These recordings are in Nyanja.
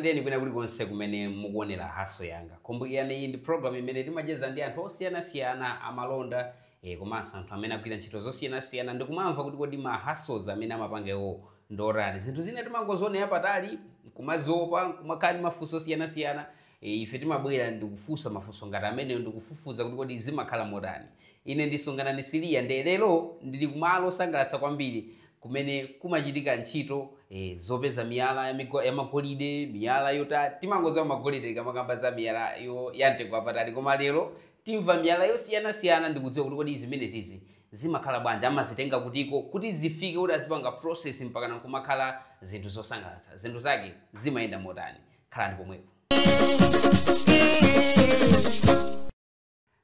ndikulandeni kwina kuli konse kumene mukuonera haso yanga. Kumbukirani iyi ndi program imene timacheza ndi anthu osiyanasiyana amalonda komanso anthu amene agwira ntchito zosiyanasiyana ndikumamva kuti kodi ma hustles amene amapangewo ndorani. Zinthu zina timangozionera patali kumaziopa kumakhala mafunso osiyanasiyana. Ife timabwera ndikufunsa mafunso ngati amene ndikufufuza kuti kodi zimakhala motani. Ine ndisungana ndi Siliya lero ndili kumalo osangalatsa kwambiri kumene kumachitika ntchito zopeza miyala ya magolide, miyala yota timangoza magolide kamakamba za miyala ya mtengo wapatali, koma lero timva miyala yosiyanasiyana ndikudziwa kuti kodi zimene zizi zimakhala bwanji, amazitenga kutiko kuti zifike kuti azipanga process mpaka nkumakhala zinthu zosangalatsa. Zinthu zake zimayenda motani. Khalani pomwepo.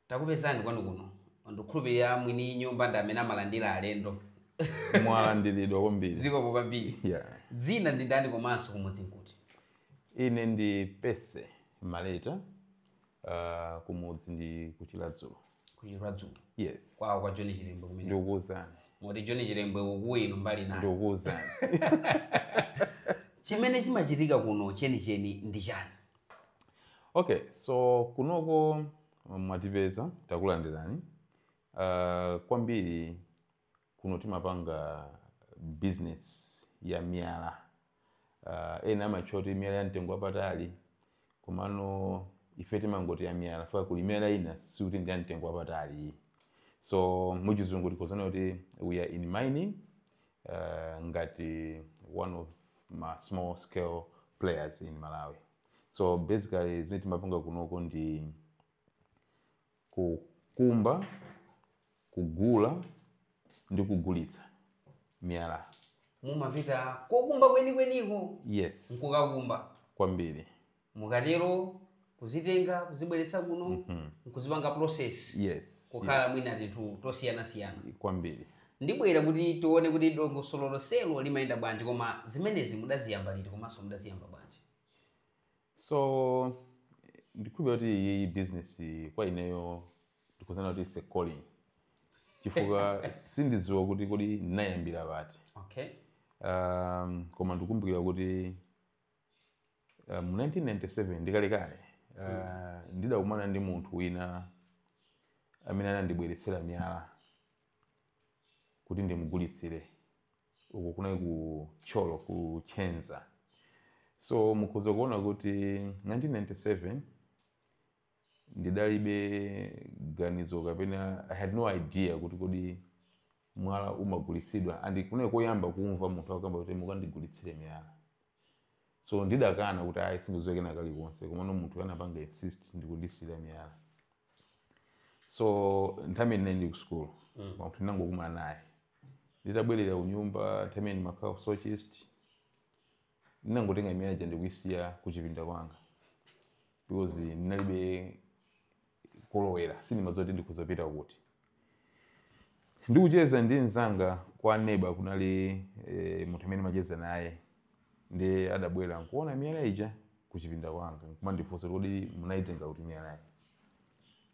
Takupezani kwanu kuno. Ndikhulupirira mwini nyumba ndi amene amalandira alendo. Mwalandiridwa kwambiri. Ziko kwambiri. Yeah. Dzina ndi ndani komanso kumudzi nkuti? Ine ndi Pese Maleta. Kumudzi ndi Kuchiladzulo. Kuchiladzulo. Yes. Kwa John Chilembwe kumene. Ndikuwuzani. Moti John Chilembwe ukuwino mbali naye. Ndikuwuzani. Chimene chimachitika kuno cheni ndi chani? Okay, so kunoko mwatipeza takulandirani. Kwambiri kuno timapanga business ya miyala. Ena amachoti miyala ya mtengo wapatali, komano ife timangoti ya miyala fika kuli miyala ina suti ndi ya mtengo wapatali. So muchizungu tikozana kuti we are in mining, ngati one of my small scale players in Malawi. So basically zimene timapanga kunoko ndi kukumba, kugula ndi kugulitsa miyala. Mumapita kokumba kweniko? Yes. Nkukakumba kwambiri. Mukatero kuzitenga kuzibweretsa kuno nkuzipanga process. Yes. Kukhala mwina tinthu tosiyanasiyana. Kwambiri. Ndibwera kuti tione kuti dongosolo lonselo limayenda bwanji, koma zimenezi mudaziyamba liti komanso mudaziyamba bwanji? So ndikhulupirira kuti iyi business kwa ineyo ndikozana kuti it's a calling. Chifukwa sindidziwa kuti kodi nayambira pati. Okay. Koma ndikumbukira kuti mu 1997 ndikalekale ndidakumana ndi munthu wina amene anandibweretsera miyala kuti ndimugulitsire uko kunali ku Cholo ku Chenza. So mukhoza kuona kuti 1997 ndidalibe ganizo kapena I had no idea kuti kodi mwala umagulitsidwa andi kunali koyamba kumva munthu akamba kuti mukandigulitsire miyala. So ndidakana kuti ayi sindizokena kali konse, komano munthu anapanga insist ndikundisira miyala. So nthawi ine ndi ku school munthu ndinangokumana naye. Nditabwerera ku nyumba nthawi ine makhala ku Sochist, ndinangotenga miyala ndikuyisiya ku chipinda kwanga because ndinalibe kolowera, sindimadziwa kuti ndikuzopita kuti. Ndikucheza ndi nzanga kwa neighbor kunali munthu amene macheza naye, ndi adabwera nkuona miyala ija ku chipinda kwanga nkumandifunsa kuti munayitenga kuti miyala iyi.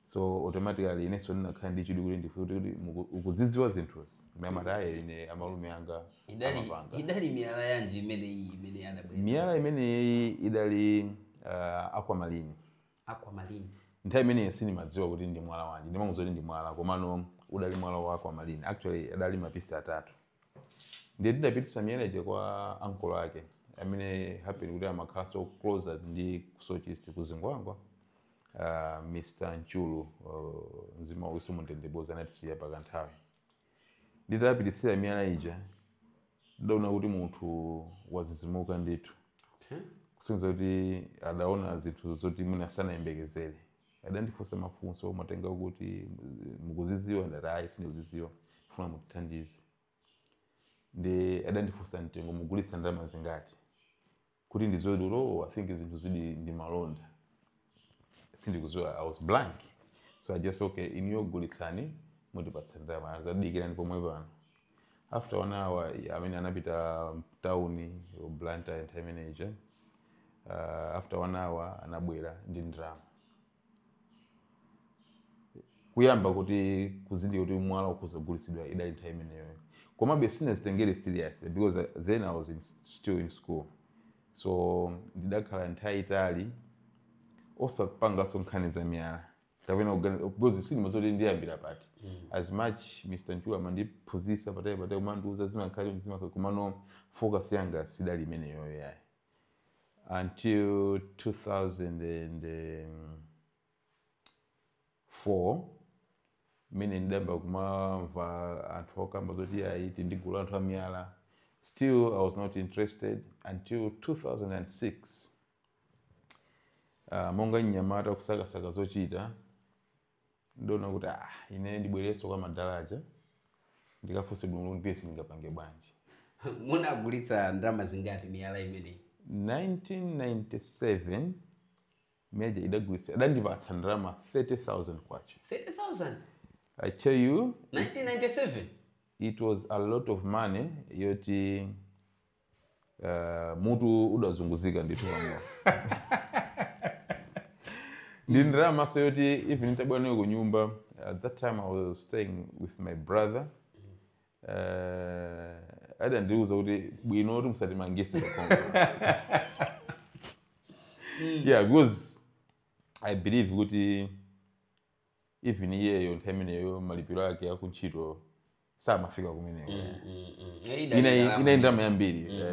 So automatically inenso ndinakhala ndi chidwi kuti ndifunse kuti ukudzidziwa zinthuzi. Mamataye ine amalume anga amapanga. Idali miyala yanji imene adabwera? Miyala imene idali aquamarine. Aquamarine. Nthawi imene sindimadziwa kuti ndi mwala wanji. Ndimangodziwa kuti ndi mwala, komano udali mwala wa aquamarine. Actually adali mapisi atatu. Ndiye ndidapitisa miyala ija kwa uncle ake amene happen kuti amakhala so closer ndi ku Sochist ku Zingwangwa. Mr. Nchulu mzima wiso mundendeboza anatisiya pakanthawi. Nditapitisira miyala ija ndaona kuti munthu wazizimuka ndithu. Kusenza kuti adaona zinthu zoti mwina sanayembekezere. Adandifunsa mafunso matenga kuti mukuzidziwa, ndati ayi sindikuzidziwa, ndifuna mutithandize. Ndi adandifunsa mtengo mugulitsa ndalama zingati kuti ndidziwe kuti I think zinthu zidi ndi malonda. Sindikuziwa, I was blank. So I just okay, in your gulitsani mutipatsa ndalama azadikira ndipo pomwe pano. After 1 hour amene anapita town Blantyre time manager. After 1 hour anabwera ndi ndalama. Kuyamba kuti kuzidi kuti mwala ukuzogulitsidwa idali time imeneyo. Komabe sinazitengere serious because then I was still in school. so ndidakhala nthawi itali osapanga nkhani za miyala kapena because sinema zoti ndiyambira pati as much Mr. Nchulu amandiphunzitsa patali kumandiuza zimakhala kumano focus yanga sidali imeneyo yayi until 2004 mene ndidamba kumamva anthu okamba zoti ayi tindigula anthu amiyala. Still I was not interested until 2006 monga nyamata kusakasaka zochita ndona kuti ine ndibwereso kwa madalaja ndikafunse Mulungu pesi ndingapange bwanji. Munagulitsa ndalama zingati miyala imene? 1997 meja idagulitsa adandipatsa ndalama 30,000 kwacha. 30,000? I tell you 1997 it was a lot of money yoti mutu udazunguzika ndithu pamwe. Ndindalama so yoti even nitabwana ku nyumba at that time I was staying with my brother. Adandiuza kuti bwino kuti musatimangise pakongo. Yeah, because I believe kuti even iyeyo nthameneyo malipiro ake akuntchito samafika kumeneko. Ine ndalama yambiri.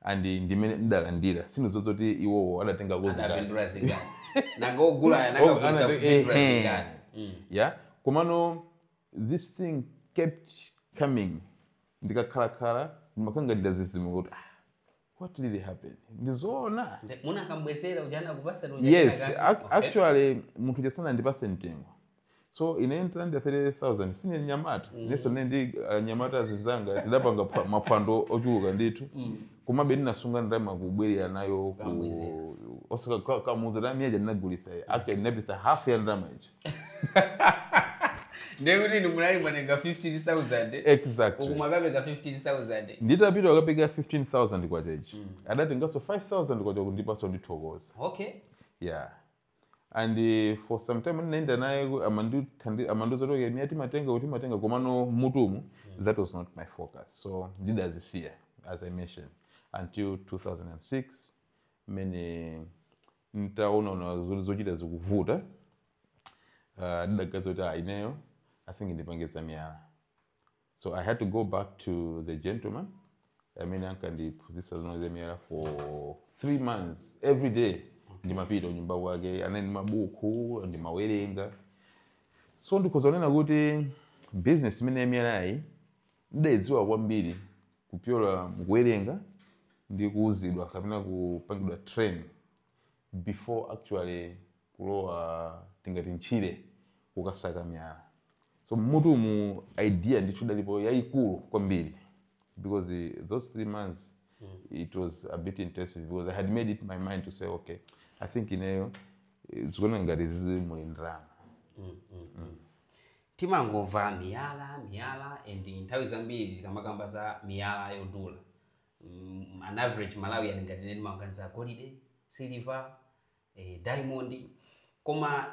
And ndimene ndalandira sino zozoti iwowo adatenga kozingati nangogula zingati. Yeah, komano this thing kept coming ndikakhalakhala ndimakanga ndazizima kuti what really happened ndizoona munakambwezera ujana kupasa yes actually munthu jasana ndipase mtengo so ine nditanda 30,000 sine nyamata neso ndi nyamata zinzanga tidapanga maphwando ochuluka ndithu kumabe ndinasunga ndalama kubwerera nayo ku osaka kamuza la miyaja ndinagulisa actually ndinapisa half ya ndalama ichi. Ndekuti ni mulali mwanenga 15,000. Exactly. Ukumwakapeka 15,000. Nditapita wakapeka 15,000 kwa chechi. Adatengaso 5,000 kwa kundipaso ndithokoza. Okay. Yeah. And for some time nenda naye amanduza toke miyati matenga komano mutumu. That was not my focus. So ndidazisiya as I mentioned until 2006 mene nitaona zochita zikuvuta. Ndidagaza kuti ineyo I think ndipangeza miyala. So I had to go back to the gentleman. I mean ankandiphunzitsa zinoze miyala for 3 months every day. Ndimapita kunyumba kwake anani mabuku ndimawerenga. So ndikozonena kuti business imene yamiyalayi ndidayidziwa kwambiri kupyola mukuwerenga ndi kuuzidwa kapena kupangidwa train before actually kulowa tingati ntchire kukasaka miyala. So mutu mu idea ndithu dalipo yayikulu kwambiri because those 3 months it was a bit intensive because I had made it my mind to say okay I think ineyo zikona ngati zizi mulindrama. Timangova miyala and nthawi zambiri tikamakamba za miyala yodula. An average Malawi ngati neni makanza golide, silver, diamond. Koma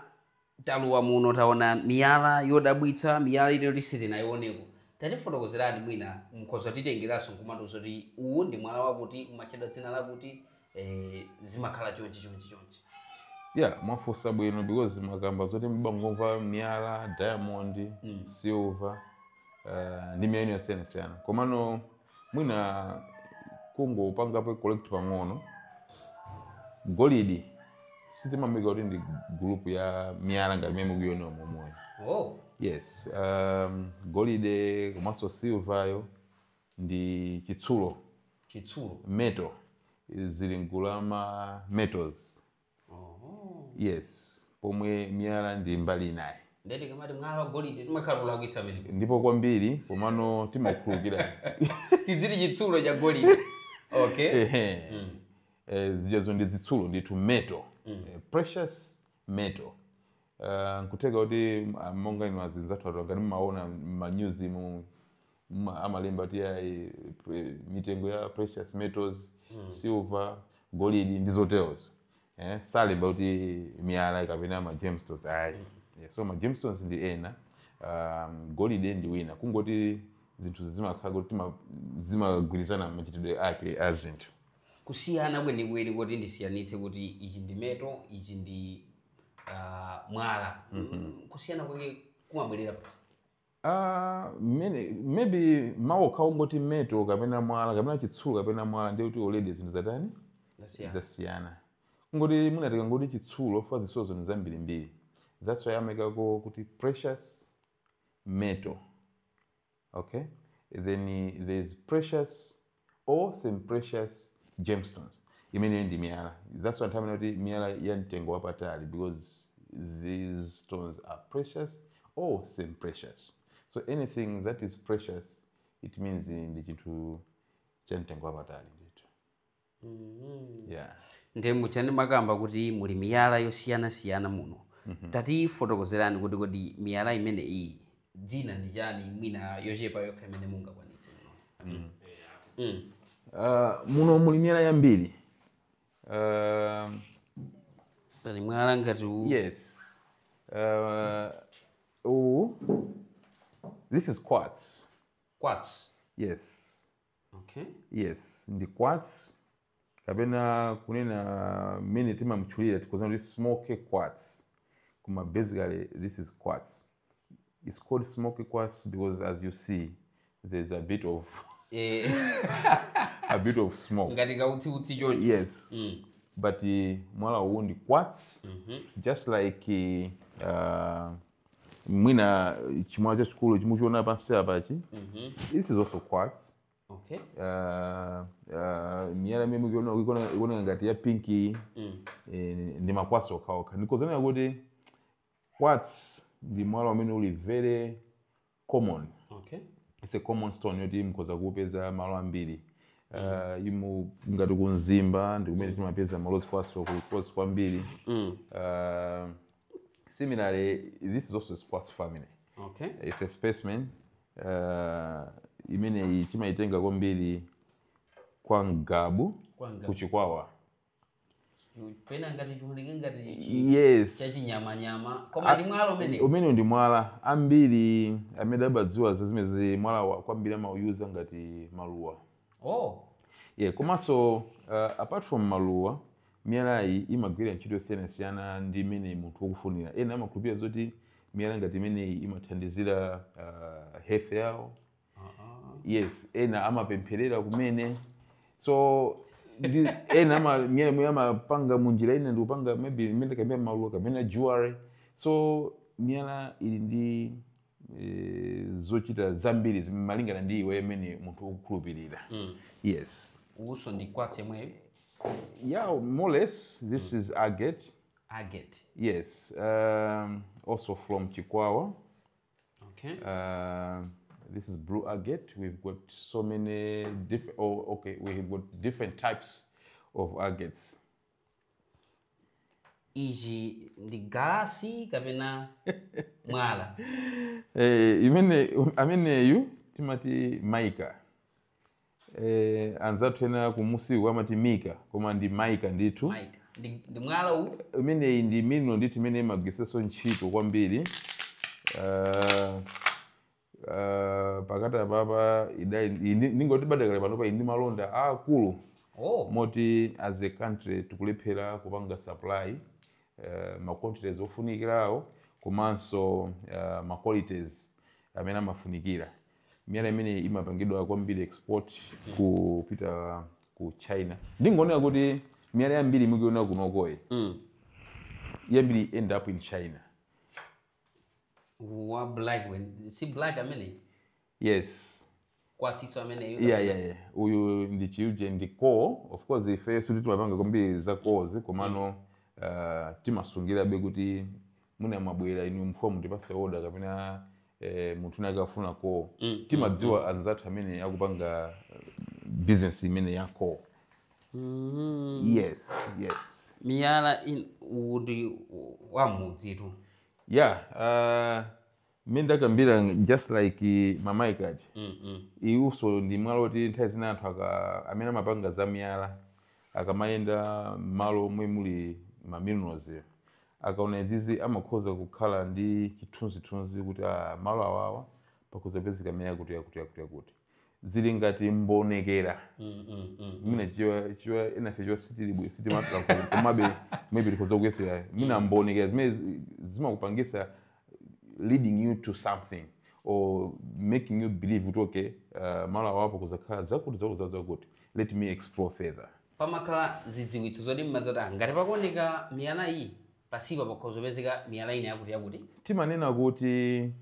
taluwa muno taona miyala yodabwitsa miyala ile lisiti nayioneko. Tatifotokozerani mwina mkhoza titengeraso nkumanduzo kuti uwu ndi mwala wakuti umachedwa dzina lakuti zimakhala chonchi. Yeah, mwafunsa bwino because makamba zoti mbangomva miyala, diamond, silver, ndi miyala yosiyana. Komano mwina kungo upangapo collect pang'ono golidi sitimamika kuti ndi group ya miyala ngati meme kuyiona momoyo. Oh. Yes, golide komanso silver yo ndi chitsulo. Metal zili ngulama metals. Yes, pomwe miyala ndi mbali naye. Ndeti kamati mwala wa golide timakhalula kuitsa mene. Ndipo kwambiri komano timakhulukira. Tizili chitsulo cha golide. Okay. Zijazo ndi zitsulo ndithu metal. Precious metal. Nkuteka kuti monga ino azinzathu atu ngati mmaona m'manyuzimu amalemba kuti mitengo ya precious metals, silver, gold ndizoterozo. Salemba kuti miyala kapena ma gemstones ayi. So ma gemstones ndi ena, gold ndi wina. Kungoti zinthu zimakhala kuti zimagwirizana machitidwe ake a zinthu. Kusiyana kwenikweni kuti ndisiyanitse kuti ichi ndi meto ichi ndi mwala. Kusiyana kwake kumabwerera maybe maokha ungoti meto kapena mwala kapena chitsulo kapena mwala ndiye kuti already zinthu zatani zasiyana. Ngoti munatika ngoti chitsulo fa zisozo ni zambirimbiri. That's why amekako kuti precious metal. Okay? Then there's precious or semi-precious gemstones. Imene ndi miyala. That's why ntamene kuti miyala ya mtengo wapatali because these stones are precious or semi-precious. So anything that is precious, it means ndi chinthu cha mtengo wapatali ndithu. Yeah. Ndembo chani makamba kuti muli miyala yosiyana muno. Tati fotokozerani kuti kodi miyala imene iyi dzina ndi chani mwina yochepa yokha imene mungakwanitse muno. Muno muli miyala yambiri. Pali mwala ngati yes. This is quartz. Quartz. Yes. Okay. Yes, ndi quartz. Kapena kunena mene timamchulira tikozana kuti smoky quartz. Kuma basically this is quartz. It's called smoky quartz because as you see there's a bit of a bit of smoke. Ngati kauti choncho. Yes. But mwala uwu ndi quartz. Just like mwina chimwala cha chikulu chimuchiona pansi apachi. This is also quartz. Okay. Miyala mimi ikona ngati ya pinki ndi makwatsi okhaokha. Ndikozana kuti quartz ndi mwala umene uli very common. Okay. It's a common stone yoti mkoza kupeza malo ambiri. Imu ngati kunzimba ndi kumene timapeza malozi quartz kwambiri. Similarly, this is also a quartz family. Okay. It's a specimen. Imene timaitenga kwambiri kwa Ngabu kuchikwawa. Pena ngati chihulike ngati yes. Chachi nyama. Koma ndi mwala umene. Umene ndi mwala ambiri amene abadziwa zazimezi mwala kwambiri amauyuza ngati maluwa. Oh. Yeah, komanso apart from maluwa, miyala iyi imagwira ntchito yosiyanasiyana ndi imene munthu wokufunira. Ena amakhulupirira zoti miyala ngati imene imathandizira health yawo. Yes, ena amapempherera kumene. So ena miyala amapanga munjira ina ndi kupanga maybe imene kamenya maluwa kamenya jewelry. So miyala ili ndi zochita zambiri malingana ndi iwe imene munthu wokukhulupirira. Yes. Uso ndi quartz yemwe. Yeah, more or less. This is agate. Agate. Yes. Also from Chikwawa. Okay. This is blue agate. We've got so many different. Oh, okay. We've got different types of agates. Iji ndi galasi kapena mwala. Ameneyu timati maika. Anzathu ena kumusiku amati mika koma ndi maika ndithu. Maika. Ndi mwala u. Imeneyi ndi mino ndithu imene imagwiritsidwa ntchito kwambiri. Pakati papa ningoti badakale panopa ndi malonda akulu. Oh. Moti as a country tikulephera kupanga supply ma quantities ofunikirawo komanso ma qualities amene amafunikira. Miyala imene imapangidwa kwambiri export kupita ku China. Ndingoonera kuti miyala yambiri mukuiona kunokoyi. Yambiri end up in China. Wa black when see black amene. Yes. Kwatitso amene. Yeah. Uyu ndi chiuje ndi core. Of course ife suti timapanga kwambiri za cores komano timasungira be kuti muna mabwera inu mfomu tipase order kapena munthu nakafuna core. Timadziwa anzathu amene akupanga business imene ya core. Yes. Miyala ndi wa mudzitu. Yeah, ndakambira just like mamaikaji. Iuso ndi mwala oti nthawi zina anthu amene amapanga za miyala akamayenda malo omwe muli ma minerals akaona izizi amakhoza kukhala ndi chithunzithunzi kuti malo awawa pakuzapezeka meya kuti zili ngati mbonekera mina chiwa enafe chiwa city mapla komabe maybe likoza kuyesera mina mbonekera zimene zimakupangisa leading you to something or making you believe kuti okay mala wapo kuzakhala zakuti let me explore further. Pamakhala zidziwitso zoti mmadzota ngati pakuoneka miyala iyi pasipa pakhozopezeka miyala ina yakuti timanena kuti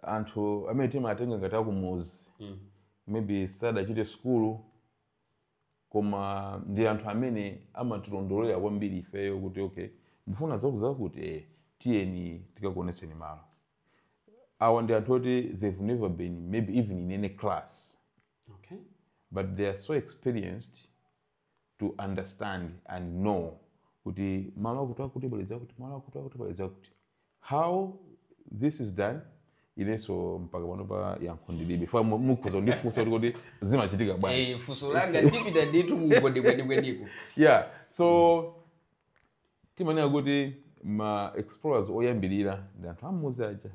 anthu amene timatenga ngati akumuzi maybe sadachite skulu koma ndi anthu amene amatilondolera kwambiri ifeyo kuti okay mufuna zakuti tiyeni tikakuoneseni malo. Awa ndi anthu oti they've never been maybe even in any class, okay, but they are so experienced to understand and know kuti malo akuti baleza kuti how this is done. Ineso mpaka pano pa yankhondilibe fa mukhoza ndifunsa kuti zimachitika bwanji fuso langa tipita nditu kwenikweni. Yeah, so timanena kuti ma explorers oyambirira ndi anthu amuzi aja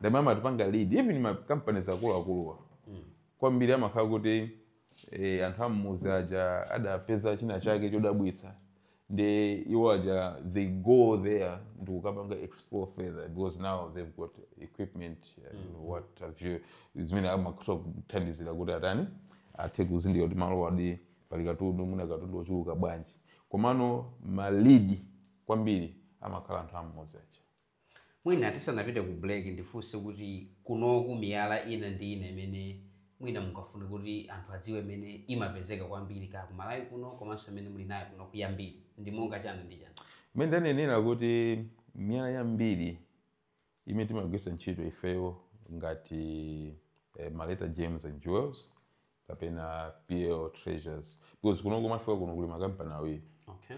ndamama atipanga lead even ma companies akuluakuluwa kwambiri amakhala kuti anthu amuzi aja adapeza china chake chodabwitsa they iwaja they go there ndi kukapanga explore further because now they've got equipment and what have you zimene amakuthandizira kuti atani athe kuzindikira kuti malo adi pali katundu muna katundu ochuluka bwanji komano ma lead kwambiri amakhala anthu amuzi aja. Mwina tisanapite ku break ndifunse kuti kunoku miyala ina ndi ina imene mwina mungafune kuti anthu adziwe imene imapezeka kwambiri ka kumalawi kuno komanso imene muli nayo kuno kuyambiri ndi monga chani ndi chani. Mmene ndanenera kuti miyala yambiri imene timagwiritsa ntchito ifeyo ngati Maleta Gems and Jewels kapena PL Treasures because kuno kumafika kuno kuli makampani awiri. Okay.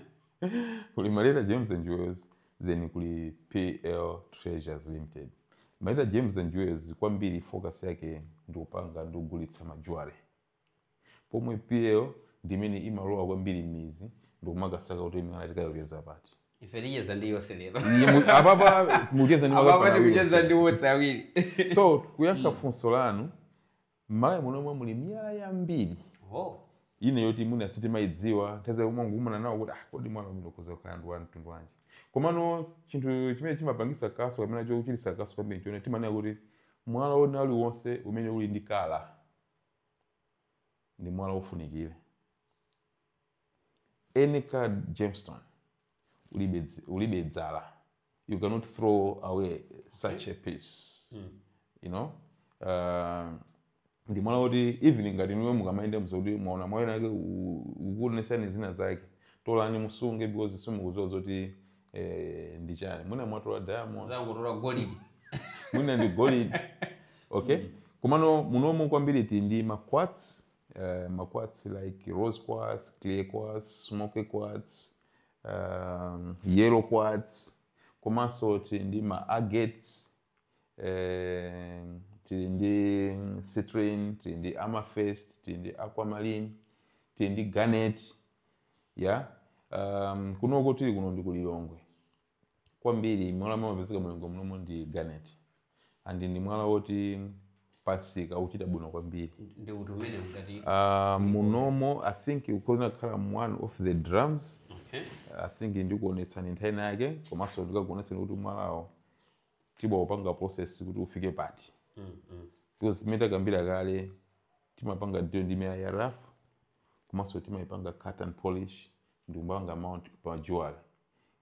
Kuli Maleta Gems and Jewels then kuli PL Treasures Limited. Maleta Gems and Jewels kwambiri focus yake ndikupanga ndikugulitsa majwale. Pomwe PL ndimene imalowa kwambiri mizi ndikumakasaka kuti miyala tikayokeza pati. Ife tiyeza ndi yonse lero. Apapa mugeza ndi makapani. Apapa tikujeza ndi wonse awiri. So kuyankha funso lanu mmalawi munomwe muli miyala yambiri. Ine yoti muna sitimayidziwa teza umangumana nawo kuti kodi mwana umene ukuza kukhala ndi mtundu wanji. Komano chinthu chimene chimapangisa kaso kapena chokuchititsa kaso kwambiri chone timanena kuti mwala wona uliwonse umene uli ndi kala ndi mwala wofunikira. Any card gemstone ulibe dzala. You cannot throw away such a piece. You know? Ndi mwala woti even ngati niwe mukamaenda mzoti mwaona mwala yake ukuonesani zina zake tolani musunge because simukuzowa zoti ndi chani mwina mwatola diamond zangotola gold mwina ndi gold. Okay. Komano munomu kwambiri ndi ma quartz like rose quartz, clear quartz, smoky quartz, yellow quartz, komanso ndi ma agates, ndi citrine, ndi amethyst, ndi aquamarine, ndi garnet. Yeah. Kunoko tili kuno ndi kulilongwe kwambiri mwala mapezeka mulongo munomu ndi garnet and ndi mwala woti pasika uchita bwino kwambiri. Ndi utumene ngati munomo I think ukulina khala one of the drums. Okay. I think ndikuonetsani nthani yake komanso ndikakuonetsani kuti mwalawo tiba upanga process kuti ufike pati. Because timeta kambira kale timapanga ndi miyala ya rough komanso timaipanga cut and polish ndikumbanga mount pa jewelry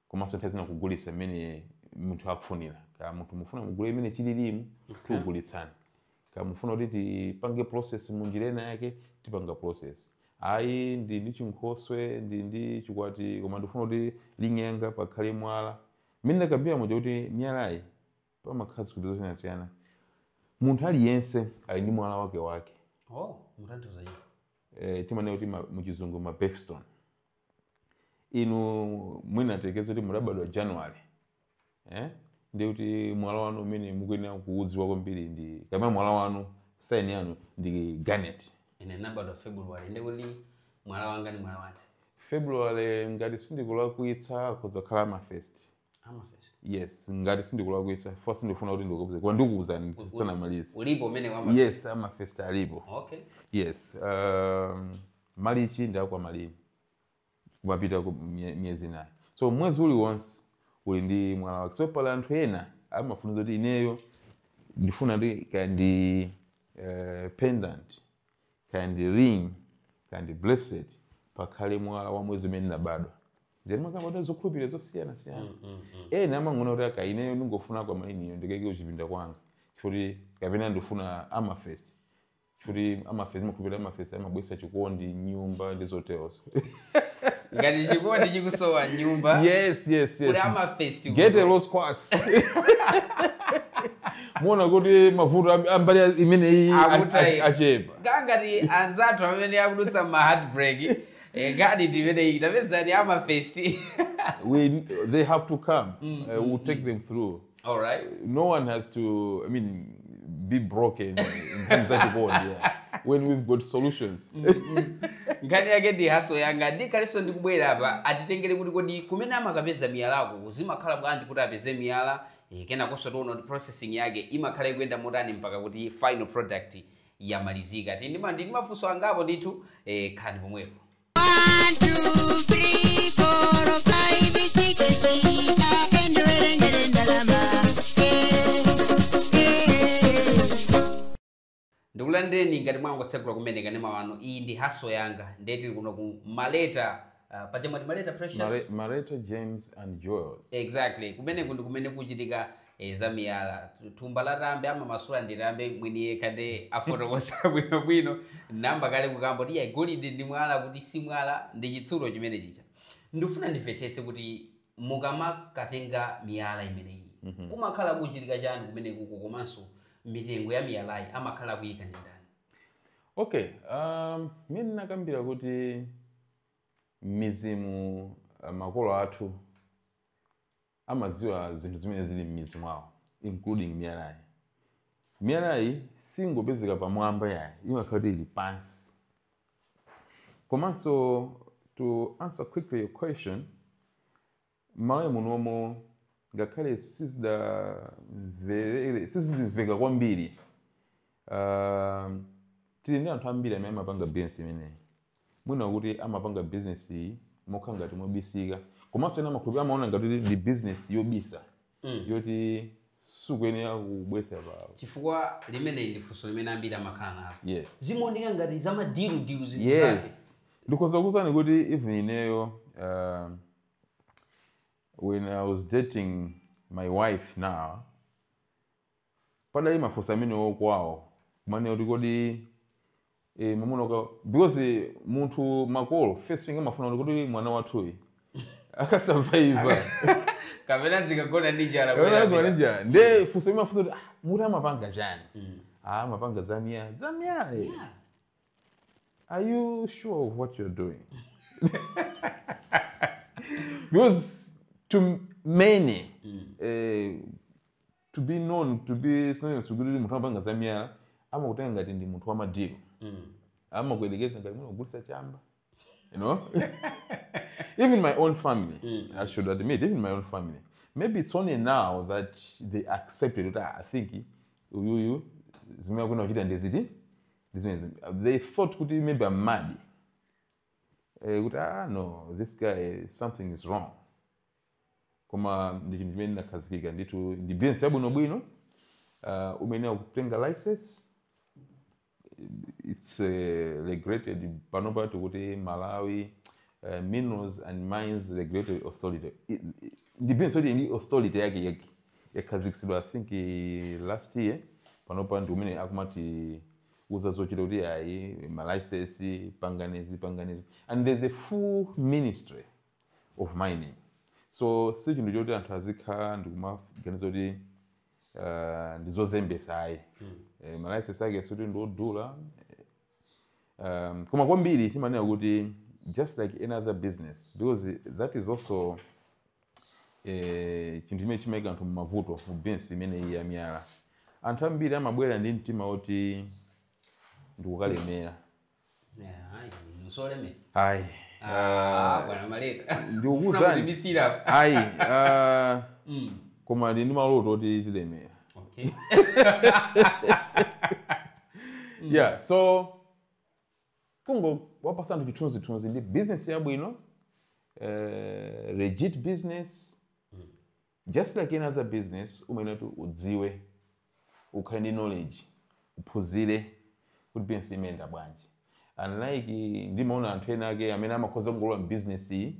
komanso tazina kugulisa imene munthu akufunira ka munthu mufuna mugule imene chililimu tikugulitsani ka mufuna kuti tipange process munjirena yake tipanga process ayi ndi chinkhoswe ndi chikwati koma ndifuna kuti lingenga pakhale mwala mine ndakambira moja kuti miyalayi pamakhazi kuti zosiyanasiyana munthu aliyense ali ndi mwala wake. Mutanthauza timanena kuti muchizungu ma birthstone. Inu mwina tekeza kuti mudabadwa January ndi kuti mwala wanu umene mukuyenera kuudziwa kwambiri ndi kama mwala wanu sign yanu ndi garnet. Ine nabadwa February ndi kuti mwala wanga ni mwala wati. February ngati sindikulakwitsa kuzakhala amethyst. Hammerfest. Yes, ngati sindikulakwisa first ndifuna kuti ndikuuze kwa ndikuuzani sana malizi. Ulipo umene Hammerfest. Yes, Hammerfest alipo. Okay. Yes, malichi ndakwa malini kumapita miezi 9. So mwezi uliwonse uli ndi mwala wake. So pala anthu ena amafunza kuti ineyo ndifuna ndi kandi pendant, kandi ring, kandi bracelet pakhale mwala wa mwezi umene nabadwa. Zeri makamba zokhulupirira zosiyana. Ena amang'ona kuti aka ineyo ndingofuna kwa maliniyo ndikeke uchipinda kwanga. Chifukwa kapena ndifuna Hammerfest. Chifukwa Hammerfest amabwesa chikondi, nyumba ndi zoteroso. Ngati chikondi chikusowa nyumba. Yes. Kuli Hammerfest. Get a lost course. Muona kuti mavuto ambali imene iyi achepa. Ngati anzathu amene akudutsa ma heartbreak. Ngati timene itapeza ni Hammerfest. They have to come. We'll take them through. All right. No one has to, be broken in terms of chikondi. When we've got solutions. Ngani yake ndi haso yanga ndikaliso ndikubwera apa atitengere kuti kodi kumene amakapeza miyalako zimakhala bwanji kuti apeze miyala kena koso tono processing yake imakhala ikuyenda motani mpaka kuti final product yamalizika. Ndi mafunso angapo ndithu khani pomwepo. 1 2 3 4 5 6 7 enduerengere ndalama. Ndikulandeni ngati mwangotsegula kumene kanema wanu iyi ndi haso yanga ndeti kuno ku Maleta pachema Maleta Precious Maleta James and Joels. Exactly. Kumene kuchitika za miyala thumba la rambe ama masula ndi rambe mwini yekha ndi afotokosa bwino namba kale kukambo ndi golide ndi mwala kuti si mwala ndi chitsulo chimene chicha. Ndifuna ndimvetsetse kuti mukamakatenga miyala imeneyi kumakhala kuchitika chani kumene kuko komanso mitengo ya miyalayi amakhala kuyika ndi ndani? Okay, mimi nakambira kuti mizimu makolo athu amaziwa zinthu zimene zili m'mizi mwawo, including miyalayi. Miyalayi singopezeka pamwamba yayi, imakhala ili pansi. Komanso, to answer quickly your question, malayi munomo ngakhale sizimveka kwambiri. Tili ndi anthu ambiri amene amapanga business imeneyi. Mwina kuti amapanga business mokhala ngati mobisika. Komanso ena makhulupiriro amaona ngati ndi business yobisa. Yoti sukuyenera kubwesa pa. Chifukwa limene ndi funso limene ambiri amakhala nalo. Yes. Zimaoneka ngati za madiru zinthu zake. Yes. Ndikoza kuzani kuti even ineyo when I was dating my wife now, padali mafunso amene okwawo kumane kuti kodi mamunoka because munthu makolo first thing amafuna kuti mwana wathuyi akasurvive. Kapena zikagona ninja la nde funso imafunsa kuti muti amapanga chani? Amapanga zamia. Yeah. Are you sure of what you're doing? Because to many, to be known, to be synonymous to good munthu amapanga zamia, amakutenga ngati ndi munthu wamadiru. Amakuelekeza ngati munthu ogulitsa chamba. You know? Even my own family, I should admit, even my own family. Maybe it's only now that they accepted it. I think you they thought maybe I'm mad. No, this guy, something is wrong. Koma ndimene nakazikika nditu ndi business yabwino bwino umenea kutenga license. It's regulated panopa kuti Malawi Minerals and Mines Regulatory Authority. Depends on the authority yake yakazikidwa I think last year panopa ndi umene akumati uza zochita kuti ayi ma license panganizi. And there's a full ministry of mining. So sichindu choti anthu azikhala ndikumaganiza kuti ndizozembesa ayi. Ma license ake soti ndodula. Koma kwambiri timanena kuti just like any other business, because that is also chinthu chimene chimaika anthu mavuto mu business imene ya miyala. Anthu ambiri amabwera ndi mtima oti ndikukalemera. Musoleme. Ayi. Bwana Maleta. Ndikuzani. Ayi. koma ndi maloto oti tilemera. Okay. Yeah, so kungo wapasa anthu chithunzithunzi ndi business yabwino, legit business, just like any other business umayenera kuti udziwe, ukhale ndi knowledge, uphunzire kuti business imenda bwanji. Unlike ndimaona anthu ena ake amene amakhoza kungolowa business iyi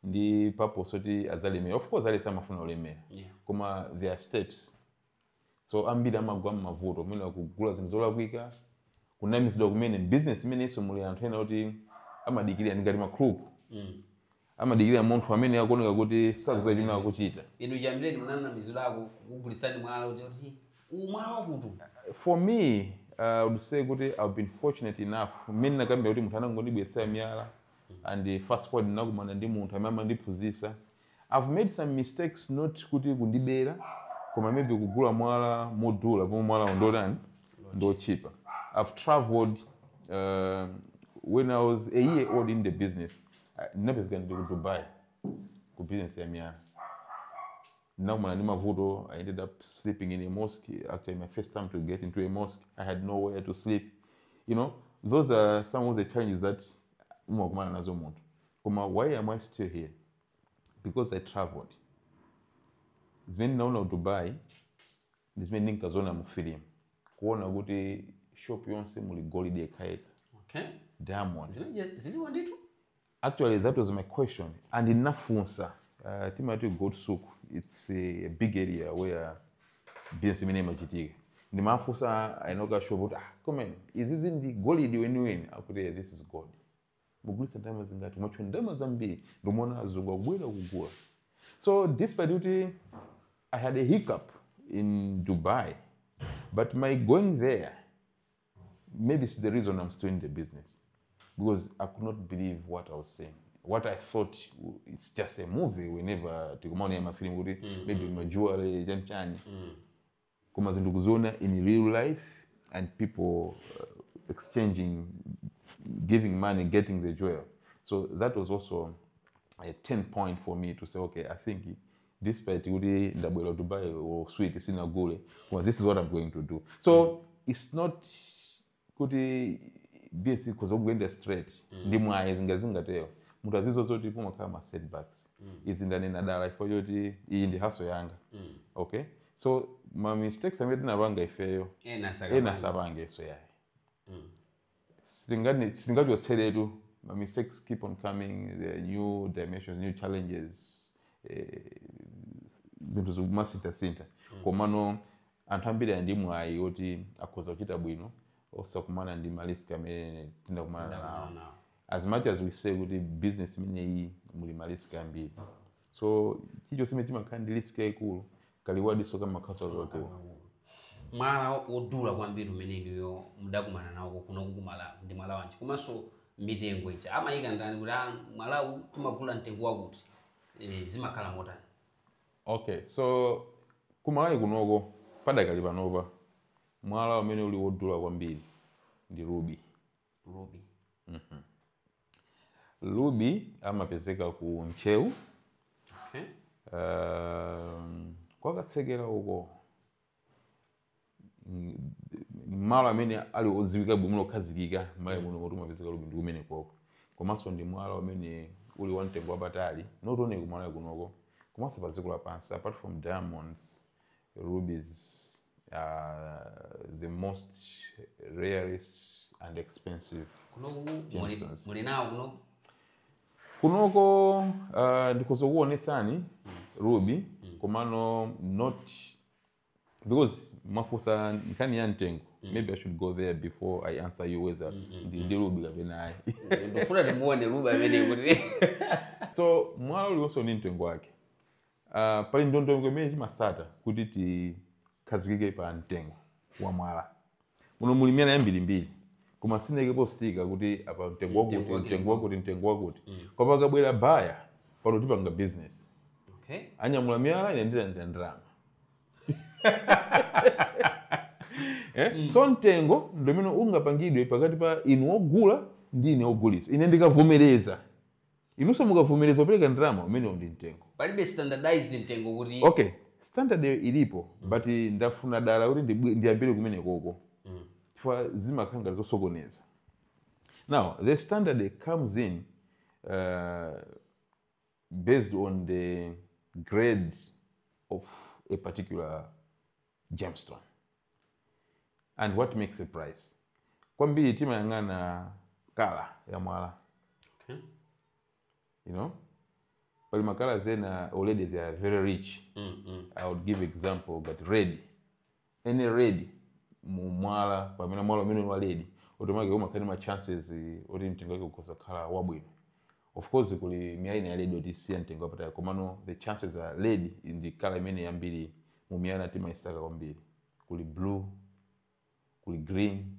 ndi purpose oti azalemera. Of course alesa amafuna ulemera, koma there are steps. So ambiri amagwa m'mavuto mwina kugula zinthu zolakwika, kunamizidwa kumene business imene iso muli anthu ena kuti amadikirira ngati makhuluku. Amadikirira munthu amene akuoneka kuti sakuziwa chimene akuchita. Inu jamileni munanamizo lako kugulitsani mwala kuti mwala wakuti. For me, I would say kuti I've been fortunate enough. Mimi nakambira kuti munthu anangondibwesera miyala and fast forward nakumana ndi munthu amene amandiphunzitsa. I've made some mistakes, not kuti kundibera, koma maybe kugula mwala modula pomwe mwala ndotani ndochipa. I've traveled when I was a year old in the business. Ndinapezeka ndi ku Dubai ku business ya miyala. Nakumana ndi mavuto. I ended up sleeping in a mosque. Actually, my first time to get into a mosque, I had nowhere to sleep. You know, those are some of the challenges that umakumana nazo munthu. Koma why am I still here? Because I traveled. Zimene naona Dubai, zimene ndinkaziona mu film. Kuona kuti shop yonse muli gold yekayeka. Okay. Diamond. Ziliwa nditu? Actually, that was my question. And inafunsa, timati gold souk. It's a big area where business imene imachitika. Ndimafunsa ainoka shop, come on, is this in the gold wenu? Akuti, this is gold. Mugulisa ndama zingati, mwacho ndama zambiri, ndomona zugwa gwela kugua. So despite it, I had a hiccup in Dubai, but my going there, maybe it's the reason I'm still in the business, because I could not believe what I was saying. What I thought it's just a movie. Whenever tikumoni ama film kuti maybe majua janchani, kuma zindu kuzona in real life and people exchanging, giving money, getting the jewel. So that was also a 10 point for me to say, okay, I think despite kuti ndabwela Dubai or sweet sina gule, well, this is what I'm going to do. So it's not kuti BSc kuzo kuenda straight ndimwa zingazingateo. Munthu azizozoti pomakhala ma setbacks. Izi ndanena dala ifo yoti iyi ndi hustle yanga. Okay? So my mistakes amene tinapanga ifeyo ena sapange so yayi. Singachotseretu. My mistakes keep on coming, there are new dimensions, new challenges, zinthu zikumasinta. Komano anthu ambiri andimwayi oti akhoza kuchita bwino osakumana ndi maliski amene tindakumana nawo. As much as we say kuti business imene iyi muli maliski ambiri. So chicho simene chimakhala ndi risk yaikulu kaliwadiso kama makhaso akakulu. Mwala wodula kwambiri umene iniyo mudakumana nawo kuno kukumala ndi mwala wanji. Komanso mitengo icha amayika ndani kuti mwala timagula mtengo wakuti zimakhala motani. Okay, so kumalayi kunoko padakali panopa mwala umene uli wodula kwambiri ndi ruby. Ruby amapezeka ku Nchewu. Okay. Kwakatsekera uko mwala amene ali odziwika bwino okhazikika mali muno kuti umapezeka ruby ndi kumene kwako. Komanso ndi mwala umene uli wamtengo wapatali not only kumalayi kunoko komanso pa dziko lapansi. Apart from diamonds, rubies are the most rarest and expensive gemstones. Muli nawo kuno? Kunoko ndikuzokuonesani ruby komano not because mafusa nkani ya ntengo. Maybe I should go there before I answer you whether ndi ruby kapena ayi. Ndofuna ndimuone ruby amene kuti. So mwala uli also ni ntengo wake. Pali ndondomeko imene timasata kuti tikhazikike pa ntengo wa mwala. Muno muli miyala yambirimbiri. Koma sinekepo stika kuti apa mtengo wakuti. Kwa pakabwera baya pano tipanga business. Okay. Anyamula miyala inendera ndandalama. So ntengo ndomeno ungapangidwe pakati pa inu ogula ndi ine ogulitsa. Ine ndikavomereza inunso mukavomereza kupereka ndalama umene ndi mtengo. Palibe standardized mtengo kuti Okay, standard ilipo but ndafuna dala kuti ndiyambire kumene koko. Chifukwa zimakhala ngati zosokoneza. Now, the standard comes in based on the grades of a particular gemstone and what makes a price. Kwambiri timayang'ana kala ya mwala. Okay. You know, but makala zena already they are very rich. I would give example, but red, any red mwala pamene mwala umene wa red automatically umakhala ma chances oti mtengo wake ukhoza khala wabwino. Of course kuli miyala ina red oti siya mtengo wapatali, komano the chances are red ndi kala imene yambiri mu miyala timayisaka kwambiri. Kuli blue, kuli green,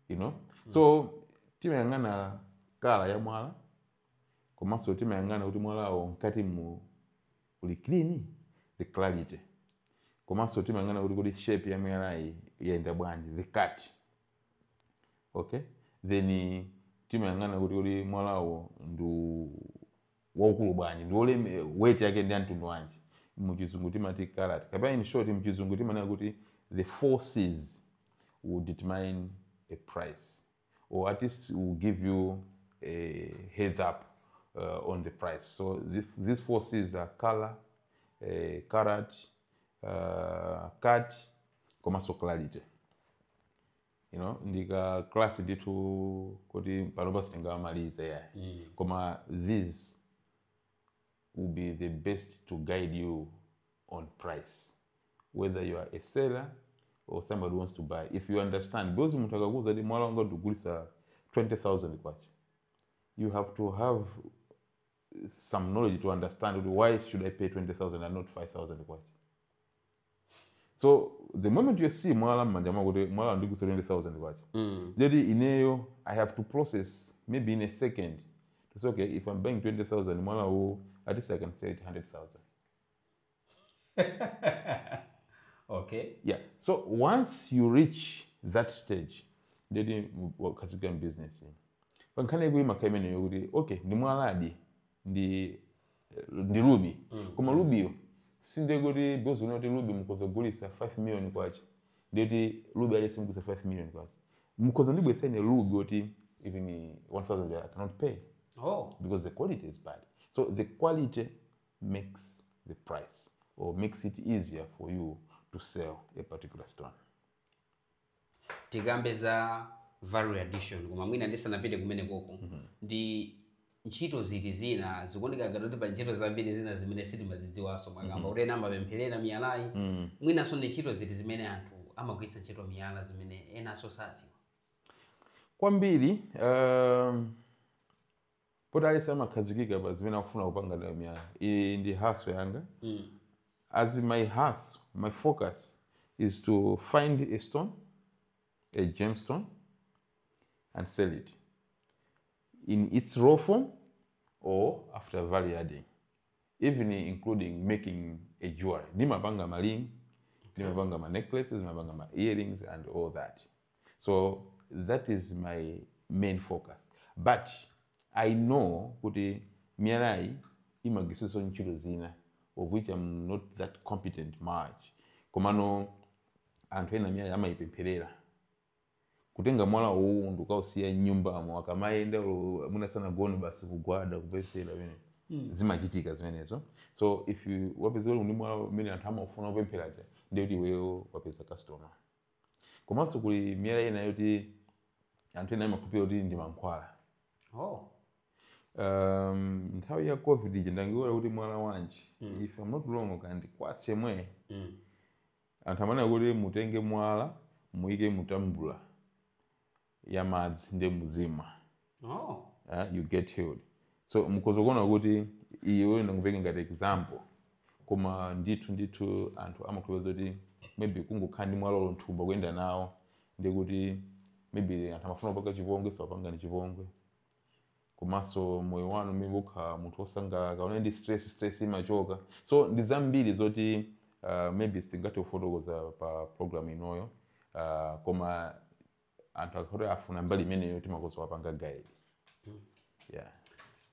you know. So timayang'ana kala ya mwala, komanso timayang'ana kuti mwalawo mkati mu kuli clean, the clarity. Komanso timayang'ana kuti shape ya mwalayi yayenda bwanji, the cut. Okay? Then timayang'ana kuti mwalawo ndu waukulu bwanji, ndi weight yake ndi mtundu wanji. Muchizungu timati karat. Kapena in short muchizungu timanena kuti the forces will determine a price, or at least will give you a heads up on the price. So these forces are color, carat, cut, komanso clarity. You know, ndika class ditu kuti panopa sitingamaliza ya. Koma these will be the best to guide you on price, whether you are a seller or somebody wants to buy. If you understand, because mtu akakuza di mwala wanga ndugulisa 20,000 kwacha, you have to have some knowledge to understand why should I pay 20,000 and not 5,000 kwacha. So the moment you see mwala manjama kuti mwala ndugulisa 20,000 kwacha, jadi ineyo I have to process maybe in a second to say, okay, if I'm buying 20,000 mwala wo, at least I can say 100,000. Okay. Yeah. So once you reach that stage, then wakazika business. Pankane kuima kaimene yuri, okay, ndi mwaladi, ndi ruby. Koma ruby yo, sinde kuti because unoti ruby mkoza gulisa 5 million kwacha. Ndi ruby alisi mkuza 5 million kwacha. Mkoza ndibu esene ruby oti even 1,000 I cannot pay. Oh. Because the quality is bad. So the quality makes the price, or makes it easier for you to sell a particular stone. Tigambe za value addition, koma mwina ndisanapite kumene koko. Ndi ntchito ziti zina zikuoneka ngati pa ntchito zambiri zina zimene sitimazidziwanso mwakamba kuti ena amapempherera miyalayi. Mwinanso ndi ntchito ziti zimene anthu amagwiritsa ntchito miyala zimene enanso sadziwa. Kwambiri potali samakhazikika pa zimene akufuna kupanga nayo miyala. Ndi hustle yanga. As my hustle, my focus is to find a stone, a gemstone, and sell it in its raw form or after value adding, even including making a jewelry. Nimapanga maling, nimapanga ma necklaces, nimapanga ma earrings, and all that. So that is my main focus. But I know kuti miyalayi imagisuso ntchito zina, of which I'm not that competent much. Komano anthu ena miyala amayipempherera. Kutenga mwala uwu ndukausiya nyumba mo akamayenda munasana goni basi kugwada kupemphera bene. Zimachitika zimenezo. So if you wapeza uli mwala mene anthu amafuna kupempheraje, ndiye kuti wewe wapeza customer. Komanso kuli miyala ena yoti anthu ena amakhupira kuti ndi mankhwala. Oh. Nthawi ya COVID ije ndangiwala kuti mwala wanji, if I'm not wrong kandi kwatse mwe. Anthu amana kuti mutenge mwala muike mutambula ya madzi ndi muzima. Oh. You get healed. So mukuzokona kuti iwe ndakupeka ngati example, koma ndithu anthu amakhupeza kuti maybe kungokhandi mwala lonthumba kuyenda nawo, ndi kuti maybe anthu amafuna kupanga chipongwe sapanga ni chipongwe. Komanso moyo wanu mibukha munthu osangala kaona ndi stress imachoka. So ndi zambiri zoti maybe sitingati ufotokoza pa program inoyo, koma anthu akhore afuna mbali imeneyo timakozo wapanga guide. Yeah.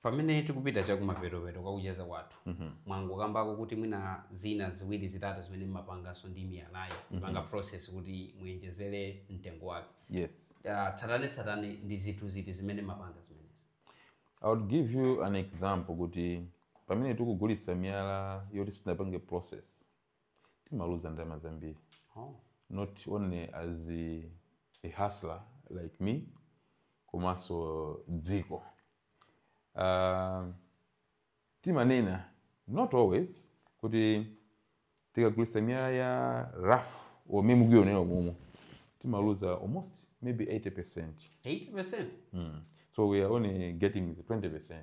pamene tikupita chakumapeto kwakucheza kwathu mwangu kambako kuti mwina zina ziwiri zitatu zimene mmapanganso ndi miyalayi kupanga process kuti muyenjezere mtengo wake. Yes. Tsatane ndi zinthu ziti zimene mmapanga zimenezi. I would give you an example kuti pamene tikugulitsa miyala yoti sinapange process timaluza ndalama zambiri. Not only as a hustler like me, komanso dziko. Timanena not always kuti tikagulitsa miyala ya rough or mimugwionera mumu timaluza almost maybe 80%. 80%? So we are only getting the 20%.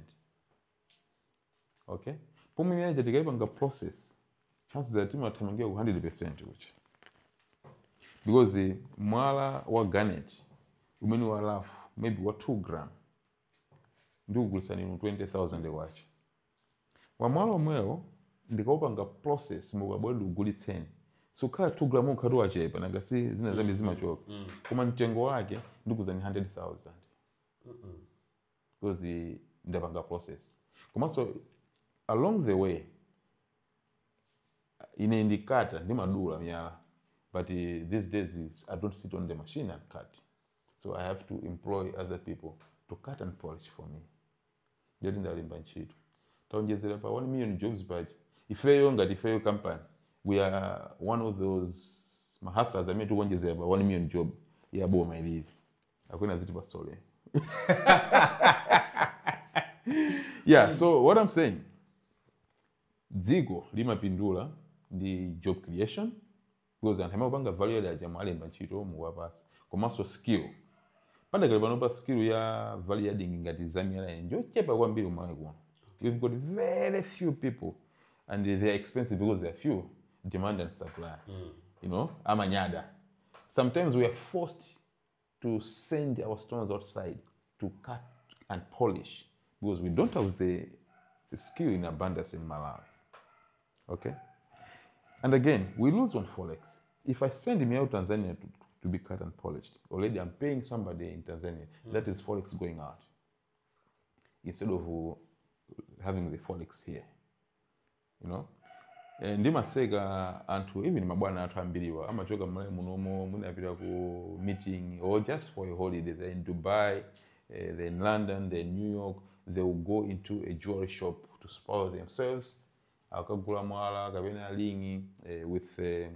Okay? Pomwe miyala tikayipanga process chances are timathamangira ku 100% uchi. Because mwala wa garnet umene wa rough maybe wa 2 gram ndikugulitsa ninu 20,000 wachi. Wa mwala omwewo ndikaupanga process mukabwera ndikugulitseni. So khala 2 gram ukhati wachepa nangasi zina zambi zimachoka. Koma mtengo wake ndikuzani 100,000. Because ndapanga process. Komanso along the way ine indikata ndimadula miyala. But these days I don't sit on the machine and cut. So I have to employ other people to cut and polish for me. Jodi ndalimba ntchito. Taonjezera pa 1 million jobs budget. Ifeyo ngati ifeyo company, we are one of those mahustlers amene tikuonjezera pa 1 million job ya boma ilivi. Akwena ziti pasole. Yeah, so what I'm saying, dziko limapindula ndi job creation, because anthu amapanga value add aja malemba ntchito muwapasa. Komanso skill. Pandakali panopa skill ya value adding ngati zamiyala njochepa kwambiri kumalawi kuno. We've got very few people and they're expensive because they're few, demand and supply. You know, amanyada. Sometimes we are forced to send our stones outside to cut and polish because we don't have the skill in abundance in Malawi. Okay? And again, we lose on Forex. If I send me out Tanzania to be cut and polished, already I'm paying somebody in Tanzania. That is Forex going out. Instead of having the Forex here. You know? Ndimaseka anthu even mabwana athu ambiriwa amachoka mmale munomo munapita ku meeting or just for a holiday. They're in Dubai, they're in London, they're in New York. They will go into a jewelry shop to spoil themselves. Akagula mwala kapena lingi with a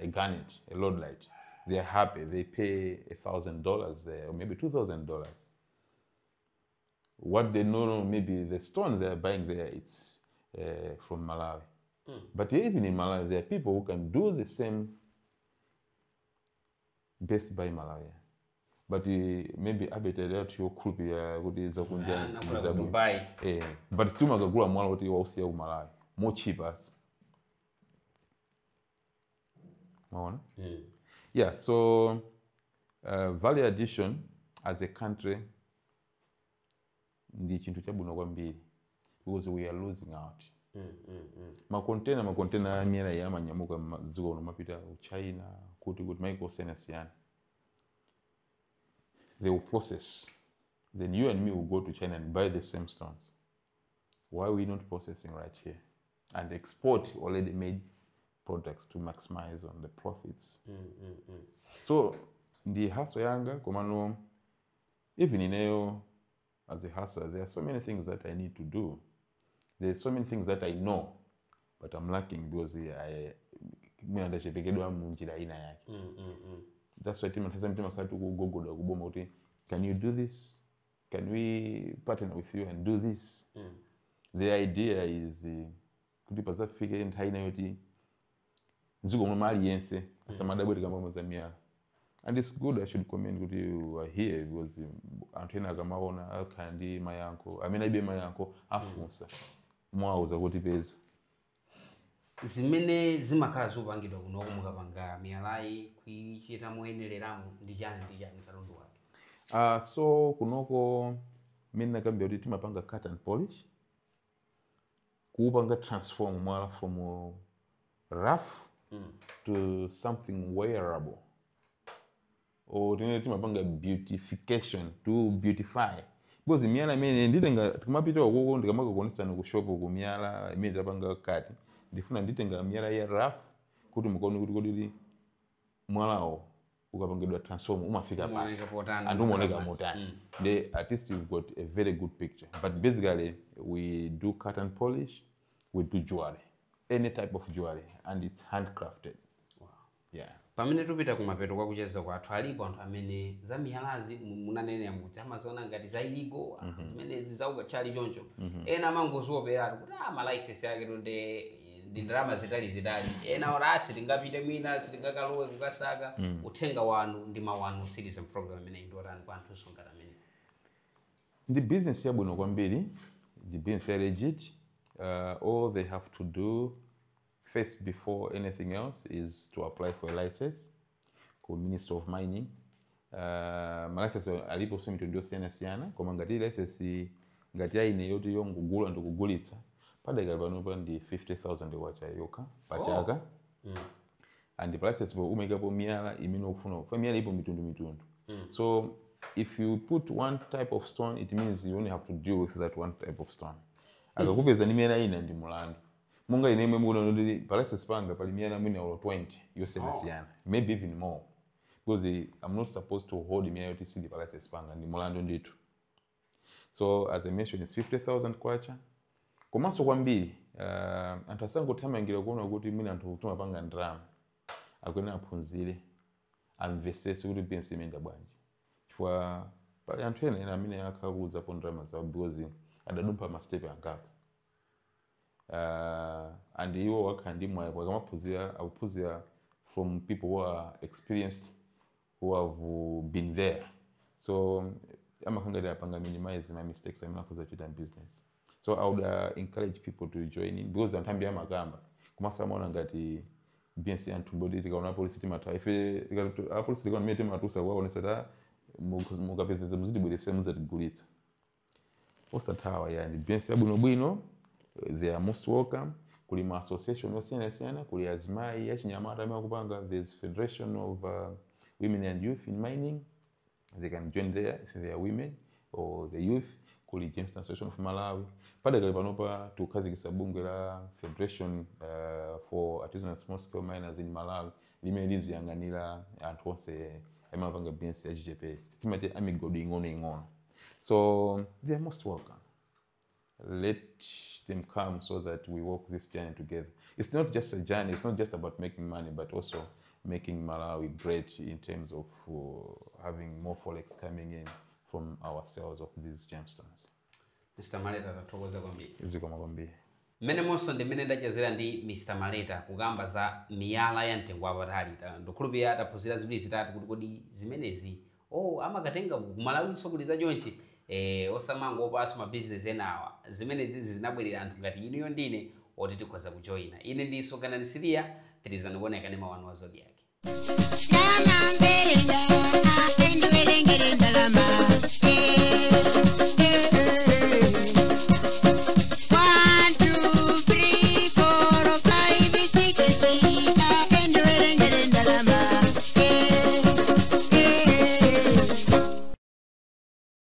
garnet, a lord light. They're happy. They pay $1,000 there or maybe $2,000. What they know, maybe the stone they're buying there, it's from Malawi. But even in Malawi, there are people who can do the same best by Malawi. But maybe abetelera tiyokhulupirira kuti zakunja Dubai. But still makagula mwala kuti wausiya ku Malawi. More cheap as. Maona? Yeah, so value addition as a country ndi chinthu chabwino kwambiri because we are losing out. Makontena amiyala yamanyamuka maziko nomapita ku China kuti maiko siyana. They will process. Then you and me will go to China and buy the same stones. Why are we not processing right here? And export already made products to maximize on the profits. So, the hustle yanga, komano, even ineyo, as a hustler, there are so many things that I need to do. There are so many things that I know, but I'm lacking because that's why can you do this? Can we partner with you and do this? The idea is kuti pasafike nthawi inayoti nziko mwe mali yense asamadabwere kamba mozamia. And it's good, I should commend kuti you are here because anthu ena akamaona akhala ndi mayankho amene ibe mayankho afunsa mwauza kuti peza zimene zimakhala zopangidwa kunoko mukapanga miyalayi kuichita moyenereramu ndi chani katundu wake? So kunoko mimi nakambia kuti timapanga cut and polish kuupanga transform mwala from rough to something wearable. Or timapanga beautification to beautify because miyala imene nditenga tikamapita ukoko ndikamakakuonetsani ku shop ku miyala imene tapanga kati ndifuna nditenga miyala ya rough kuti mukaone kuti kodi mwalawo ukapangidwa transform umafika pati and umaoneka motani. At least you've got a very good picture. But basically we do cut and polish, we do jewelry, any type of jewelry, and it's handcrafted. Wow. Yeah. Pamene tupita kumapeto kwa kucheza kwathu alipo anthu amene za miyalazi munanene kuti amazona ngati za iligo zimenezi zauka chali choncho ena amangoziopera kuti malaisesi yake tonde ndi ndalama zitali ena orasi tingapite mwina sitingakalowe kukasaka uthenga wanu ndi mawanu citizen program imene indotani kwa anthu songata amene The business yabwino kwambiri, the business is legit. All they have to do first before anything else is to apply for a license ku Ministry of Mining. License alipo so mtundio siyana koma ngati license ngati yaine yoti yongugula ndikugulitsa padeka panopa ndi 50,000 kwacha yoka pachaka. And the license umekapo miyala imene ukufuna kwa miyala ipo mitundu. So if you put one type of stone, it means you only have to deal with that one type of stone. Akakupeza ni miyala ina ndi mulandu. Munga ine muno ndi license panga pali miyala mwina 20 yosiyana, maybe even more. Because I'm not supposed to hold miyala yoti sidi license panga ndi mulandu nditu. So as I mentioned, it's 50,000 kwacha. Komanso kwambiri anthu asangothamangira kuona kuti mwina anthu kutuma panga ndalama akwena aphunzire amvesese kuti business imene bwanji chifukwa pali anthu ena amene akhakuza po ndalama zawo because adadumpha mastepe angapo and iwo wakhala ndi mwayi akuphunzira from people who are experienced, who have been there. So amakhangati apanga minimize my mistakes amene akhoza kuchita business. So I would encourage people to join in because anthambi amakamba komanso amaona ngati business yanthu bodi tikaona policy timata ife policy tikaona mete matusa kwaonesa ta mukapezeza muzitibweresera muzatigulitsa osathawa yani business yabwinobwino. They are most welcome. Kuli ma association osiyana kuli azimayi yachinyamata amene akupanga, there's Federation of Women and Youth in Mining. They can join there if they are women or the youth. Kuli Jamestown Association of Malawi. Padakali panopa tukhazikitsa bungwe la Federation for Artisanal Small Scale Miners in Malawi limene liziyang'anira anthu onse amapanga business ya chichepe timati amigodo ing'ono. So they are most welcome. Let them come so that we walk this journey together. It's not just a journey, it's not just about making money, but also making Malawi great in terms of having more forex coming in from our sales of these gemstones. Mr. Maleta tathokoza kwambiri. Zikoma kwambiri. Mmene monso ndimene ndachezera ndi Mr. Maleta kugamba za miyala ya mtengo wapatali ndikhulupirira ataphunzira ziwiri zitatu kuti kodi zimenezi amakatenga kumalawinso kuti zachonchi osamango opaso ma business enawa zimenezi zinabwerera anthu ngati inuyo ndine oti tikhoza kujoyina. Ine ndi Soganani Siria, tirizani kuoneka ndi mawanu wa Zodiac.